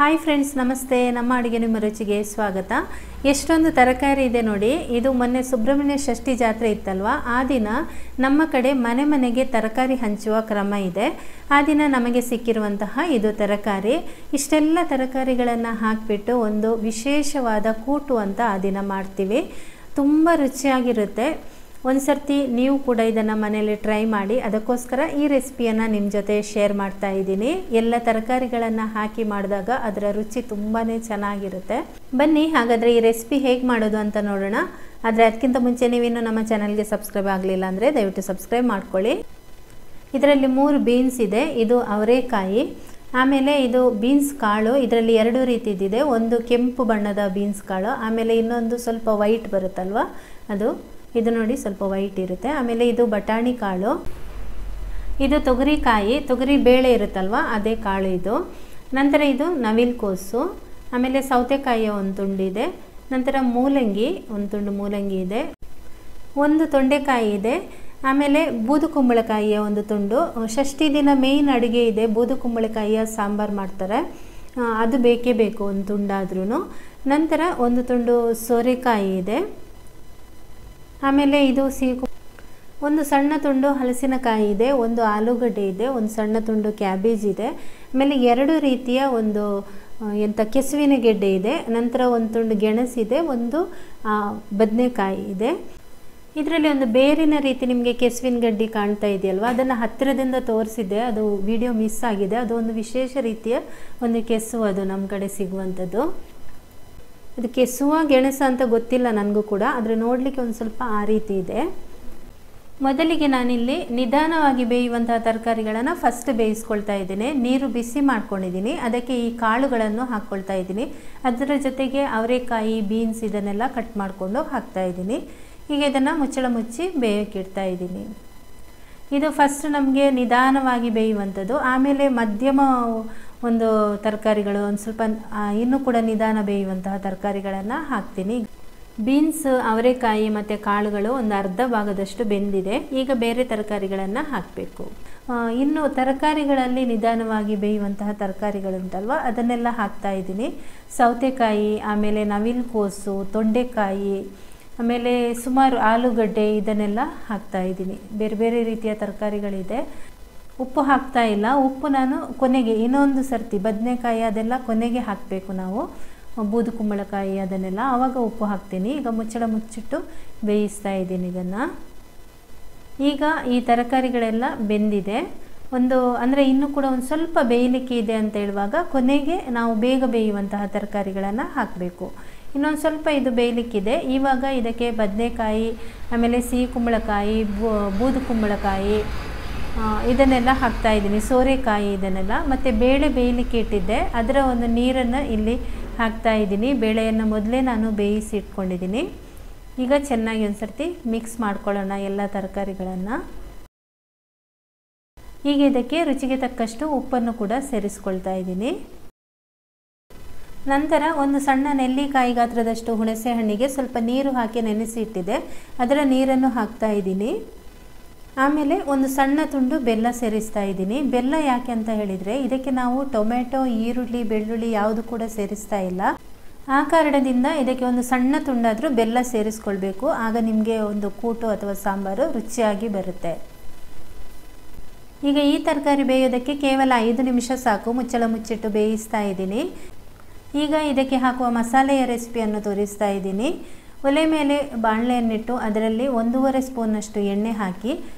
Hi friends, ನಮಸ್ತೆ. ನಮ್ಮ ಅಡುಗೆ ನಿಮ್ಮ ರುಚಿಗೆ ಸ್ವಾಗತ. ಎಷ್ಟೊಂದು ತರಕಾರಿ ಇದೆ ನೋಡಿ. ಇದು ಮೊನ್ನೆ ಸುಬ್ರಹ್ಮಣ್ಯ ಷಷ್ಠಿ ಜಾತ್ರೆ ಇತ್ತಲ್ವ, ಆ ದಿನ ನಮ್ಮ ಕಡೆ ಮನೆ ಮನೆಗೆ ತರಕಾರಿ ಹಂಚುವ ಕ್ರಮ ಇದೆ. ಆ ದಿನ ನಮಗೆ ಸಿಕ್ಕಿರುವಂತಹ ಇದು ತರಕಾರಿ. ಇಷ್ಟೆಲ್ಲ ತರಕಾರಿಗಳನ್ನು ಹಾಕಿಬಿಟ್ಟು ಒಂದು ವಿಶೇಷವಾದ ಕೂಟು ಅಂತ ಆ ದಿನ ಮಾಡ್ತೀವಿ. ತುಂಬ ರುಚಿಯಾಗಿರುತ್ತೆ. ಒಂದು ಸರ್ತಿ ನೀವು ಕೂಡ ಇದನ್ನು ಮನೆಯಲ್ಲಿ ಟ್ರೈ ಮಾಡಿ. ಅದಕ್ಕೋಸ್ಕರ ಈ ರೆಸಿಪಿಯನ್ನು ನಿಮ್ಮ ಜೊತೆ ಶೇರ್ ಮಾಡ್ತಾ ಇದ್ದೀನಿ. ಎಲ್ಲ ತರಕಾರಿಗಳನ್ನು ಹಾಕಿ ಮಾಡಿದಾಗ ಅದರ ರುಚಿ ತುಂಬಾ ಚೆನ್ನಾಗಿರುತ್ತೆ. ಬನ್ನಿ ಹಾಗಾದರೆ ಈ ರೆಸಿಪಿ ಹೇಗೆ ಮಾಡೋದು ಅಂತ ನೋಡೋಣ. ಆದರೆ ಅದಕ್ಕಿಂತ ಮುಂಚೆ ನೀವಿನ್ನೂ ನಮ್ಮ ಚಾನಲ್ಗೆ ಸಬ್ಸ್ಕ್ರೈಬ್ ಆಗಲಿಲ್ಲ ಅಂದರೆ ದಯವಿಟ್ಟು ಸಬ್ಸ್ಕ್ರೈಬ್ ಮಾಡ್ಕೊಳ್ಳಿ. ಇದರಲ್ಲಿ 3 ಬೀನ್ಸ್ ಇದೆ. ಇದು ಅವರೆಕಾಯಿ, ಆಮೇಲೆ ಇದು ಬೀನ್ಸ್ ಕಾಳು. ಇದರಲ್ಲಿ 2 ರೀತಿದಿದೆ. ಒಂದು ಕೆಂಪು ಬಣ್ಣದ ಬೀನ್ಸ್ ಕಾಳು, ಆಮೇಲೆ ಇನ್ನೊಂದು ಸ್ವಲ್ಪ ವೈಟ್ ಬರುತ್ತಲ್ವ ಅದು. ಇದು ನೋಡಿ ಸ್ವಲ್ಪ ವೈಟ್ ಇರುತ್ತೆ. ಆಮೇಲೆ ಇದು ಬಟಾಣಿ ಕಾಳು, ಇದು ತೊಗರಿಕಾಯಿ, ತೊಗರಿ ಬೇಳೆ ಇರುತ್ತಲ್ವ ಅದೇ ಕಾಳು ಇದು. ನಂತರ ಇದು ನವಿಲು ಕೋಸು, ಆಮೇಲೆ ಸೌತೆಕಾಯಿಯ ಒಂದು ತುಂಡಿದೆ. ನಂತರ ಮೂಲಂಗಿ, ಒಂದು ತುಂಡು ಮೂಲಂಗಿ ಇದೆ. ಒಂದು ತೊಂಡೆಕಾಯಿ ಇದೆ. ಆಮೇಲೆ ಬೂದು ಕುಂಬಳಕಾಯಿಯ ಒಂದು ತುಂಡು. ಷಷ್ಠಿ ದಿನ ಮೇಯ್ನ್ ಅಡುಗೆ ಇದೆ, ಬೂದು ಕುಂಬಳಕಾಯಿಯ ಸಾಂಬಾರು ಮಾಡ್ತಾರೆ, ಅದು ಬೇಕೇ ಬೇಕು ಒಂದು ತುಂಡಾದ್ರೂ. ನಂತರ ಒಂದು ತುಂಡು ಸೋರೆಕಾಯಿ ಇದೆ. ಆಮೇಲೆ ಇದು ಒಂದು ಸಣ್ಣ ತುಂಡು ಹಲಸಿನಕಾಯಿ ಇದೆ. ಒಂದು ಆಲೂಗಡ್ಡೆ ಇದೆ. ಒಂದು ಸಣ್ಣ ತುಂಡು ಕ್ಯಾಬೇಜ್ ಇದೆ. ಆಮೇಲೆ 2 ರೀತಿಯ ಒಂದು ಕೆಸುವಿನ ಗೆಡ್ಡೆ ಇದೆ. ನಂತರ ಒಂದು ತುಂಡು ಗೆಣಸಿದೆ. ಒಂದು ಬದನೆಕಾಯಿ ಇದೆ. ಇದರಲ್ಲಿ ಒಂದು ಬೇರಿನ ರೀತಿ ನಿಮಗೆ ಕೆಸುವಿನ ಗಡ್ಡೆ ಕಾಣ್ತಾ ಇದೆಯಲ್ವ, ಅದನ್ನು ಹತ್ತಿರದಿಂದ ತೋರಿಸಿದ್ದೆ, ಅದು ವಿಡಿಯೋ ಮಿಸ್ ಆಗಿದೆ. ಅದು ಒಂದು ವಿಶೇಷ ರೀತಿಯ ಒಂದು ಕೆಸು, ಅದು ನಮ್ಮ ಕಡೆ ಸಿಗುವಂಥದ್ದು. ಇದು ಕೆಸುವ ಗೆಣಸ ಅಂತ ಗೊತ್ತಿಲ್ಲ ನನಗೂ ಕೂಡ, ಆದರೆ ನೋಡಲಿಕ್ಕೆ ಒಂದು ಸ್ವಲ್ಪ ಆ ರೀತಿ ಇದೆ. ಮೊದಲಿಗೆ ನಾನಿಲ್ಲಿ ನಿಧಾನವಾಗಿ ಬೇಯುವಂತಹ ತರಕಾರಿಗಳನ್ನು ಫಸ್ಟ್ ಬೇಯಿಸ್ಕೊಳ್ತಾ ಇದ್ದೀನಿ. ನೀರು ಬಿಸಿ ಮಾಡ್ಕೊಂಡಿದ್ದೀನಿ. ಅದಕ್ಕೆ ಈ ಕಾಳುಗಳನ್ನು ಹಾಕ್ಕೊಳ್ತಾ ಇದ್ದೀನಿ. ಅದರ ಜೊತೆಗೆ ಅವರೆಕಾಯಿ, ಬೀನ್ಸ್ ಇದನ್ನೆಲ್ಲ ಕಟ್ ಮಾಡಿಕೊಂಡು ಹಾಕ್ತಾ ಇದ್ದೀನಿ. ಈಗ ಇದನ್ನು ಮುಚ್ಚಳ ಮುಚ್ಚಿ ಬೇಯೋಕ್ಕಿಡ್ತಾ ಇದ್ದೀನಿ. ಇದು ಫಸ್ಟ್ ನಮಗೆ ನಿಧಾನವಾಗಿ ಬೇಯುವಂಥದ್ದು. ಆಮೇಲೆ ಮಧ್ಯಮ ಒಂದು ತರಕಾರಿಗಳು, ಒಂದು ಸ್ವಲ್ಪ ಇನ್ನೂ ಕೂಡ ನಿಧಾನ ಬೇಯುವಂತಹ ತರಕಾರಿಗಳನ್ನು ಹಾಕ್ತೀನಿ. ಬೀನ್ಸ್, ಅವರೆಕಾಯಿ ಮತ್ತು ಕಾಳುಗಳು ಒಂದು ಅರ್ಧ ಭಾಗದಷ್ಟು ಬೆಂದಿದೆ. ಈಗ ಬೇರೆ ತರಕಾರಿಗಳನ್ನು ಹಾಕಬೇಕು. ಇನ್ನು ತರಕಾರಿಗಳಲ್ಲಿ ನಿಧಾನವಾಗಿ ಬೇಯುವಂತಹ ತರಕಾರಿಗಳುಂಟಲ್ವ, ಅದನ್ನೆಲ್ಲ ಹಾಕ್ತಾ ಇದ್ದೀನಿ. ಸೌತೆಕಾಯಿ, ಆಮೇಲೆ ನವಿಲು ಕೋಸು, ತೊಂಡೆಕಾಯಿ, ಆಮೇಲೆ ಸುಮಾರು ಆಲೂಗಡ್ಡೆ, ಇದನ್ನೆಲ್ಲ ಹಾಕ್ತಾ ಇದ್ದೀನಿ. ಬೇರೆ ಬೇರೆ ರೀತಿಯ ತರಕಾರಿಗಳಿದೆ. ಉಪ್ಪು ಹಾಕ್ತಾ ಇಲ್ಲ. ಉಪ್ಪು ನಾನು ಕೊನೆಗೆ ಇನ್ನೊಂದು ಸರ್ತಿ, ಬದನೆಕಾಯಿ ಅದೆಲ್ಲ ಕೊನೆಗೆ ಹಾಕಬೇಕು ನಾವು, ಬೂದು ಕುಂಬಳಕಾಯಿ ಅದನ್ನೆಲ್ಲ, ಆವಾಗ ಉಪ್ಪು ಹಾಕ್ತೀನಿ. ಈಗ ಮುಚ್ಚಳ ಮುಚ್ಚಿಟ್ಟು ಬೇಯಿಸ್ತಾ ಇದ್ದೀನಿ ಇದನ್ನು. ಈಗ ಈ ತರಕಾರಿಗಳೆಲ್ಲ ಬೆಂದಿದೆ. ಅಂದರೆ ಇನ್ನೂ ಕೂಡ ಒಂದು ಸ್ವಲ್ಪ ಬೇಯಲಿಕ್ಕೆ ಇದೆ ಅಂತ ಹೇಳುವಾಗ ಕೊನೆಗೆ ನಾವು ಬೇಗ ಬೇಯುವಂತಹ ತರಕಾರಿಗಳನ್ನು ಹಾಕಬೇಕು. ಇನ್ನೊಂದು ಸ್ವಲ್ಪ ಇದು ಬೇಯಲಿಕ್ಕಿದೆ. ಇವಾಗ ಇದಕ್ಕೆ ಬದನೆಕಾಯಿ, ಆಮೇಲೆ ಸಿಹಿ ಕುಂಬಳಕಾಯಿ, ಬೂದು ಕುಂಬಳಕಾಯಿ ಇದನ್ನೆಲ್ಲ ಹಾಕ್ತಾ ಇದ್ದೀನಿ. ಸೋರೆಕಾಯಿ ಇದನ್ನೆಲ್ಲ, ಮತ್ತು ಬೇಳೆ ಬೇಯಲಿಕ್ಕೆ ಇಟ್ಟಿದ್ದೆ, ಅದರ ಒಂದು ನೀರನ್ನು ಇಲ್ಲಿ ಹಾಕ್ತಾ ಇದ್ದೀನಿ. ಬೇಳೆಯನ್ನು ಮೊದಲೇ ನಾನು ಬೇಯಿಸಿ ಇಟ್ಕೊಂಡಿದ್ದೀನಿ. ಈಗ ಚೆನ್ನಾಗಿ ಒಂದು ಸರ್ತಿ ಮಿಕ್ಸ್ ಮಾಡ್ಕೊಳ್ಳೋಣ ಎಲ್ಲ ತರಕಾರಿಗಳನ್ನು. ಈಗ ಇದಕ್ಕೆ ರುಚಿಗೆ ತಕ್ಕಷ್ಟು ಉಪ್ಪನ್ನು ಕೂಡ ಸೇರಿಸ್ಕೊಳ್ತಾ ಇದ್ದೀನಿ. ನಂತರ ಒಂದು ಸಣ್ಣ ನೆಲ್ಲಿಕಾಯಿ ಗಾತ್ರದಷ್ಟು ಹುಣಸೆ ಹಣ್ಣಿಗೆ ಸ್ವಲ್ಪ ನೀರು ಹಾಕಿ ನೆನೆಸಿ ಇಟ್ಟಿದೆ, ಅದರ ನೀರನ್ನು ಹಾಕ್ತಾ ಇದ್ದೀನಿ. ಆಮೇಲೆ ಒಂದು ಸಣ್ಣ ತುಂಡು ಬೆಲ್ಲ ಸೇರಿಸ್ತಾ ಇದ್ದೀನಿ. ಬೆಲ್ಲ ಯಾಕೆ ಅಂತ ಹೇಳಿದರೆ, ಇದಕ್ಕೆ ನಾವು ಟೊಮೆಟೊ, ಈರುಳ್ಳಿ, ಬೆಳ್ಳುಳ್ಳಿ ಯಾವುದು ಕೂಡ ಸೇರಿಸ್ತಾ ಇಲ್ಲ. ಆ ಕಾರಣದಿಂದ ಇದಕ್ಕೆ ಒಂದು ಸಣ್ಣ ತುಂಡಾದರೂ ಬೆಲ್ಲ ಸೇರಿಸ್ಕೊಳ್ಬೇಕು. ಆಗ ನಿಮಗೆ ಒಂದು ಕೂಟು ಅಥವಾ ಸಾಂಬಾರು ರುಚಿಯಾಗಿ ಬರುತ್ತೆ. ಈಗ ಈ ತರಕಾರಿ ಬೇಯೋದಕ್ಕೆ ಕೇವಲ 5 ನಿಮಿಷ ಸಾಕು. ಮುಚ್ಚಳ ಮುಚ್ಚಿಟ್ಟು ಬೇಯಿಸ್ತಾ ಇದ್ದೀನಿ. ಈಗ ಇದಕ್ಕೆ ಹಾಕುವ ಮಸಾಲೆಯ ರೆಸಿಪಿಯನ್ನು ತೋರಿಸ್ತಾ ಇದ್ದೀನಿ. ಒಲೆ ಮೇಲೆ ಬಾಣಲೆಯನ್ನಿಟ್ಟು ಅದರಲ್ಲಿ 1.5 ಸ್ಪೂನ್ನಷ್ಟು ಎಣ್ಣೆ ಹಾಕಿ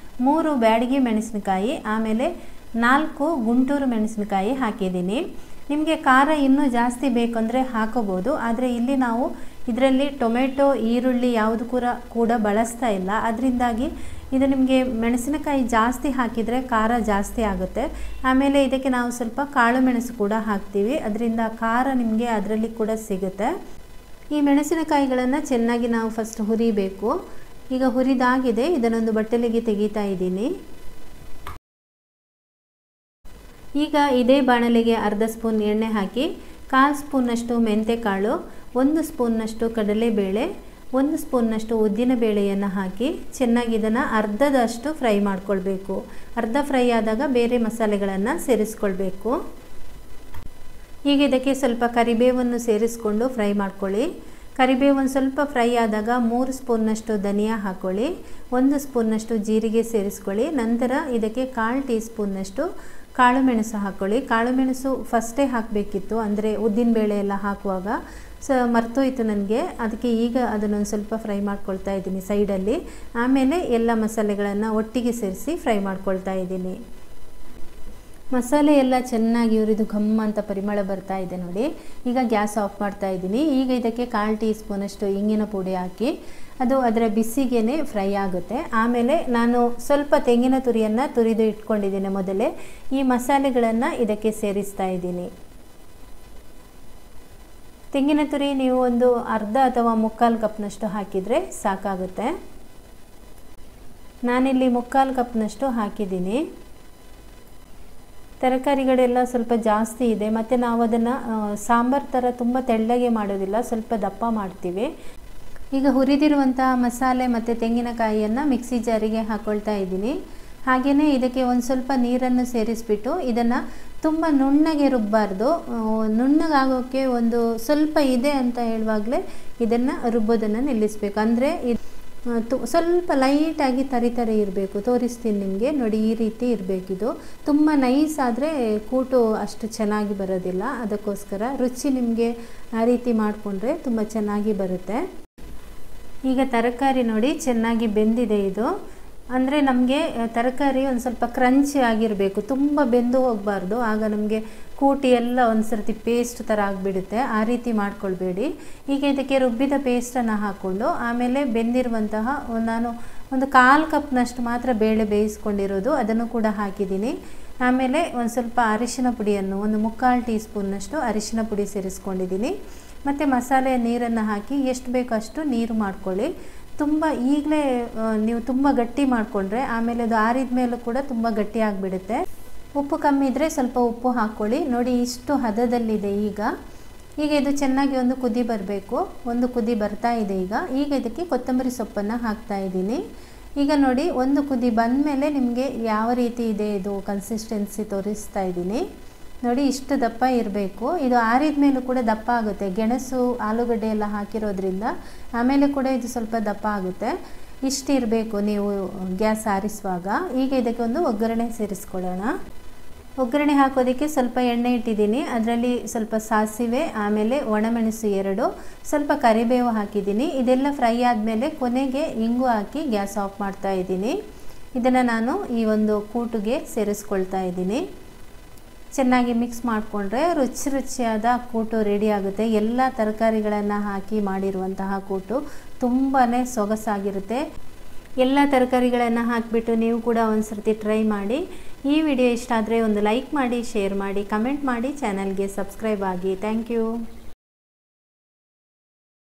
3 ಬ್ಯಾಡಗಿ ಮೆಣಸಿನಕಾಯಿ, ಆಮೇಲೆ 4 ಗುಂಟೂರು ಮೆಣಸಿನಕಾಯಿ ಹಾಕಿದ್ದೀನಿ. ನಿಮಗೆ ಖಾರ ಇನ್ನೂ ಜಾಸ್ತಿ ಬೇಕಂದರೆ ಹಾಕೋಬೋದು, ಆದರೆ ಇಲ್ಲಿ ನಾವು ಇದರಲ್ಲಿ ಟೊಮೆಟೊ, ಈರುಳ್ಳಿ ಯಾವುದು ಕೂಡ ಬಳಸ್ತಾ ಇಲ್ಲ. ಅದರಿಂದಾಗಿ ಇದು ನಿಮಗೆ ಮೆಣಸಿನಕಾಯಿ ಜಾಸ್ತಿ ಹಾಕಿದರೆ ಖಾರ ಜಾಸ್ತಿ ಆಗುತ್ತೆ. ಆಮೇಲೆ ಇದಕ್ಕೆ ನಾವು ಸ್ವಲ್ಪ ಕಾಳು ಮೆಣಸು ಕೂಡ ಹಾಕ್ತೀವಿ, ಅದರಿಂದ ಖಾರ ನಿಮಗೆ ಅದರಲ್ಲಿ ಕೂಡ ಸಿಗುತ್ತೆ. ಈ ಮೆಣಸಿನಕಾಯಿಗಳನ್ನು ಚೆನ್ನಾಗಿ ನಾವು ಫಸ್ಟ್ ಹುರಿಬೇಕು. ಈಗ ಹುರಿದಾಗಿದೆ. ಇದನ್ನೊಂದು ಬಟ್ಟಲಿಗೆ ತೆಗಿತಾ ಇದ್ದೀನಿ. ಈಗ ಇದೇ ಬಾಣಲೆಗೆ ಅರ್ಧ ಸ್ಪೂನ್ ಎಣ್ಣೆ ಹಾಕಿ 1/4 ಸ್ಪೂನ್ನಷ್ಟು ಮೆಂತೆಕಾಳು, 1 ಸ್ಪೂನ್ನಷ್ಟು ಕಡಲೆಬೇಳೆ, 1 ಸ್ಪೂನ್ನಷ್ಟು ಉದ್ದಿನ ಬೇಳೆಯನ್ನು ಹಾಕಿ ಚೆನ್ನಾಗಿ ಇದನ್ನು ಅರ್ಧದಷ್ಟು ಫ್ರೈ ಮಾಡ್ಕೊಳ್ಬೇಕು. ಅರ್ಧ ಫ್ರೈ ಆದಾಗ ಬೇರೆ ಮಸಾಲೆಗಳನ್ನು ಸೇರಿಸ್ಕೊಳ್ಬೇಕು. ಈಗ ಇದಕ್ಕೆ ಸ್ವಲ್ಪ ಕರಿಬೇವನ್ನು ಸೇರಿಸ್ಕೊಂಡು ಫ್ರೈ ಮಾಡ್ಕೊಳ್ಳಿ. ಕರಿಬೇವು ಒಂದು ಸ್ವಲ್ಪ ಫ್ರೈ ಆದಾಗ 3 ಸ್ಪೂನ್ನಷ್ಟು ಧನಿಯಾ ಹಾಕ್ಕೊಳ್ಳಿ, 1 ಸ್ಪೂನ್ನಷ್ಟು ಜೀರಿಗೆ ಸೇರಿಸ್ಕೊಳ್ಳಿ. ನಂತರ ಇದಕ್ಕೆ 1/4 ಟೀ ಸ್ಪೂನ್ನಷ್ಟು ಕಾಳುಮೆಣಸು ಹಾಕ್ಕೊಳ್ಳಿ. ಕಾಳುಮೆಣಸು ಫಸ್ಟೇ ಹಾಕಬೇಕಿತ್ತು, ಅಂದರೆ ಉದ್ದಿನಬೇಳೆ ಎಲ್ಲ ಹಾಕುವಾಗ ಮರ್ತೋಯ್ತು ನನಗೆ. ಅದಕ್ಕೆ ಈಗ ಅದನ್ನೊಂದು ಸ್ವಲ್ಪ ಫ್ರೈ ಮಾಡ್ಕೊಳ್ತಾ ಇದ್ದೀನಿ ಸೈಡಲ್ಲಿ. ಆಮೇಲೆ ಎಲ್ಲ ಮಸಾಲೆಗಳನ್ನು ಒಟ್ಟಿಗೆ ಸೇರಿಸಿ ಫ್ರೈ ಮಾಡ್ಕೊಳ್ತಾ ಇದ್ದೀನಿ. ಮಸಾಲೆ ಎಲ್ಲ ಚೆನ್ನಾಗಿ ಉರಿದು ಘಮ್ಮ ಅಂತ ಪರಿಮಳ ಬರ್ತಾ ಇದೆ ನೋಡಿ. ಈಗ ಗ್ಯಾಸ್ ಆಫ್ ಮಾಡ್ತಾ ಇದ್ದೀನಿ. ಈಗ ಇದಕ್ಕೆ 1/4 ಟೀ ಸ್ಪೂನಷ್ಟು ಇಂಗಿನ ಪುಡಿ ಹಾಕಿ ಅದು ಅದರ ಬಿಸಿಗೇ ಫ್ರೈ ಆಗುತ್ತೆ. ಆಮೇಲೆ ನಾನು ಸ್ವಲ್ಪ ತೆಂಗಿನ ತುರಿಯನ್ನು ತುರಿದು ಇಟ್ಕೊಂಡಿದ್ದೀನಿ ಮೊದಲೇ. ಈ ಮಸಾಲೆಗಳನ್ನು ಇದಕ್ಕೆ ಸೇರಿಸ್ತಾ ಇದ್ದೀನಿ. ತೆಂಗಿನ ತುರಿ ನೀವು ಒಂದು ಅರ್ಧ ಅಥವಾ 3/4 ಕಪ್ನಷ್ಟು ಹಾಕಿದರೆ ಸಾಕಾಗುತ್ತೆ. ನಾನಿಲ್ಲಿ 3/4 ಕಪ್ನಷ್ಟು ಹಾಕಿದ್ದೀನಿ. ತರಕಾರಿಗಳೆಲ್ಲ ಸ್ವಲ್ಪ ಜಾಸ್ತಿ ಇದೆ, ಮತ್ತು ನಾವು ಅದನ್ನು ಸಾಂಬಾರು ಥರ ತುಂಬ ತೆಳ್ಳಗೆ ಮಾಡೋದಿಲ್ಲ, ಸ್ವಲ್ಪ ದಪ್ಪ ಮಾಡ್ತೀವಿ. ಈಗ ಹುರಿದಿರುವಂತಹ ಮಸಾಲೆ ಮತ್ತು ತೆಂಗಿನಕಾಯಿಯನ್ನು ಮಿಕ್ಸಿ ಜಾರಿಗೆ ಹಾಕ್ಕೊಳ್ತಾ ಇದ್ದೀನಿ. ಹಾಗೆಯೇ ಇದಕ್ಕೆ ಒಂದು ಸ್ವಲ್ಪ ನೀರನ್ನು ಸೇರಿಸ್ಬಿಟ್ಟು ಇದನ್ನು ತುಂಬ ನುಣ್ಣಗೆ ರುಬ್ಬಾರ್ದು. ನುಣ್ಣಗಾಗೋಕ್ಕೆ ಒಂದು ಸ್ವಲ್ಪ ಇದೆ ಅಂತ ಹೇಳುವಾಗಲೇ ಇದನ್ನು ರುಬ್ಬೋದನ್ನು ನಿಲ್ಲಿಸಬೇಕು. ಅಂದರೆ ಸ್ವಲ್ಪ ಲೈಟಾಗಿ ತರಿ ಇರಬೇಕು. ತೋರಿಸ್ತೀನಿ ನಿಮಗೆ ನೋಡಿ, ಈ ರೀತಿ ಇರಬೇಕಿದು. ತುಂಬ ನೈಸ್ ಆದರೆ ಕೂಟು ಅಷ್ಟು ಚೆನ್ನಾಗಿ ಬರೋದಿಲ್ಲ. ಅದಕ್ಕೋಸ್ಕರ ರುಚಿ ನಿಮಗೆ ಆ ರೀತಿ ಮಾಡಿಕೊಂಡ್ರೆ ತುಂಬ ಚೆನ್ನಾಗಿ ಬರುತ್ತೆ. ಈಗ ತರಕಾರಿ ನೋಡಿ ಚೆನ್ನಾಗಿ ಬೆಂದಿದೆ ಇದು. ಅಂದರೆ ನಮಗೆ ತರಕಾರಿ ಒಂದು ಸ್ವಲ್ಪ ಕ್ರಂಚಿ ಆಗಿರಬೇಕು, ತುಂಬ ಬೆಂದು ಹೋಗಬಾರ್ದು. ಆಗ ನಮಗೆ ಕೂಟಿ ಎಲ್ಲ ಒಂದು ಸರ್ತಿ ಪೇಸ್ಟ್ ಥರ ಆಗಿಬಿಡುತ್ತೆ. ಆ ರೀತಿ ಮಾಡ್ಕೊಳ್ಬೇಡಿ. ಈಗ ಇದಕ್ಕೆ ರುಬ್ಬಿದ ಪೇಸ್ಟನ್ನು ಹಾಕ್ಕೊಂಡು ಆಮೇಲೆ ಬೆಂದಿರುವಂತಹ ನಾನು ಒಂದು 1/4 ಕಪ್ನಷ್ಟು ಮಾತ್ರ ಬೇಳೆ ಬೇಯಿಸ್ಕೊಂಡಿರೋದು ಅದನ್ನು ಕೂಡ ಹಾಕಿದ್ದೀನಿ. ಆಮೇಲೆ ಒಂದು ಸ್ವಲ್ಪ ಅರಿಶಿನ ಪುಡಿಯನ್ನು ಒಂದು 3/4 ಟೀ ಸ್ಪೂನ್ನಷ್ಟು ಅರಿಶಿನ ಪುಡಿ ಸೇರಿಸ್ಕೊಂಡಿದ್ದೀನಿ. ಮತ್ತು ಮಸಾಲೆ ನೀರನ್ನು ಹಾಕಿ ಎಷ್ಟು ಬೇಕೋ ಅಷ್ಟು ನೀರು ಮಾಡ್ಕೊಳ್ಳಿ. ತುಂಬ ಈಗಲೇ ನೀವು ತುಂಬ ಗಟ್ಟಿ ಮಾಡಿಕೊಂಡ್ರೆ ಆಮೇಲೆ ಅದು ಆರಿದ ಮೇಲೂ ಕೂಡ ತುಂಬ ಗಟ್ಟಿ ಆಗಿಬಿಡುತ್ತೆ. ಉಪ್ಪು ಕಮ್ಮಿ ಇದ್ದರೆ ಸ್ವಲ್ಪ ಉಪ್ಪು ಹಾಕ್ಕೊಳ್ಳಿ. ನೋಡಿ ಇಷ್ಟು ಹದದಲ್ಲಿದೆ ಈಗ. ಇದು ಚೆನ್ನಾಗಿ ಒಂದು ಕುದಿ ಬರಬೇಕು. ಒಂದು ಕುದಿ ಬರ್ತಾ ಇದೆ ಈಗ ಇದಕ್ಕೆ ಕೊತ್ತಂಬರಿ ಸೊಪ್ಪನ್ನು ಹಾಕ್ತಾ ಇದ್ದೀನಿ. ಈಗ ನೋಡಿ ಒಂದು ಕುದಿ ಬಂದ ಮೇಲೆ ನಿಮಗೆ ಯಾವ ರೀತಿ ಇದೆ ಇದು ಕನ್ಸಿಸ್ಟೆನ್ಸಿ ತೋರಿಸ್ತಾ ಇದ್ದೀನಿ. ನೋಡಿ ಇಷ್ಟು ದಪ್ಪ ಇರಬೇಕು. ಇದು ಆರಿದ ಮೇಲೂ ಕೂಡ ದಪ್ಪ ಆಗುತ್ತೆ. ಗೆಣಸು ಆಲೂಗಡ್ಡೆ ಎಲ್ಲ ಹಾಕಿರೋದ್ರಿಂದ ಆಮೇಲೆ ಕೂಡ ಇದು ಸ್ವಲ್ಪ ದಪ್ಪ ಆಗುತ್ತೆ. ಇಷ್ಟು ಇರಬೇಕು ನೀವು ಗ್ಯಾಸ್ ಆರಿಸುವಾಗ. ಈಗ ಇದಕ್ಕೆ ಒಂದು ಒಗ್ಗರಣೆ ಸೇರಿಸ್ಕೊಳ್ಳೋಣ. ಒಗ್ಗರಣೆ ಹಾಕೋದಕ್ಕೆ ಸ್ವಲ್ಪ ಎಣ್ಣೆ ಇಟ್ಟಿದ್ದೀನಿ. ಅದರಲ್ಲಿ ಸ್ವಲ್ಪ ಸಾಸಿವೆ, ಆಮೇಲೆ ಒಣಮೆಣಸು 2, ಸ್ವಲ್ಪ ಕರಿಬೇವು ಹಾಕಿದ್ದೀನಿ. ಇದೆಲ್ಲ ಫ್ರೈ ಆದಮೇಲೆ ಕೊನೆಗೆ ಇಂಗು ಹಾಕಿ ಗ್ಯಾಸ್ ಆಫ್ ಮಾಡ್ತಾ ಇದ್ದೀನಿ. ಇದನ್ನು ನಾನು ಈ ಒಂದು ಕೂಟುಗೆ ಸೇರಿಸ್ಕೊಳ್ತಾ ಇದ್ದೀನಿ. ಚೆನ್ನಾಗಿ ಮಿಕ್ಸ್ ಮಾಡಿಕೊಂಡ್ರೆ ರುಚಿಯಾದ ಕೂಟು ರೆಡಿ ಆಗುತ್ತೆ. ಎಲ್ಲ ತರಕಾರಿಗಳನ್ನು ಹಾಕಿ ಮಾಡಿರುವಂತಹ ಕೂಟು ತುಂಬಾ ಸೊಗಸಾಗಿರುತ್ತೆ. ಎಲ್ಲ ತರಕಾರಿಗಳನ್ನು ಹಾಕಿಬಿಟ್ಟು ನೀವು ಕೂಡ ಒಂದು ಸರ್ತಿ ಟ್ರೈ ಮಾಡಿ. ಈ ವಿಡಿಯೋ ಇಷ್ಟ ಆದರೆ ಒಂದು ಲೈಕ್ ಮಾಡಿ, ಶೇರ್ ಮಾಡಿ, ಕಮೆಂಟ್ ಮಾಡಿ, ಚಾನಲ್ಗೆ ಸಬ್ಸ್ಕ್ರೈಬ್ ಆಗಿ. Thank you.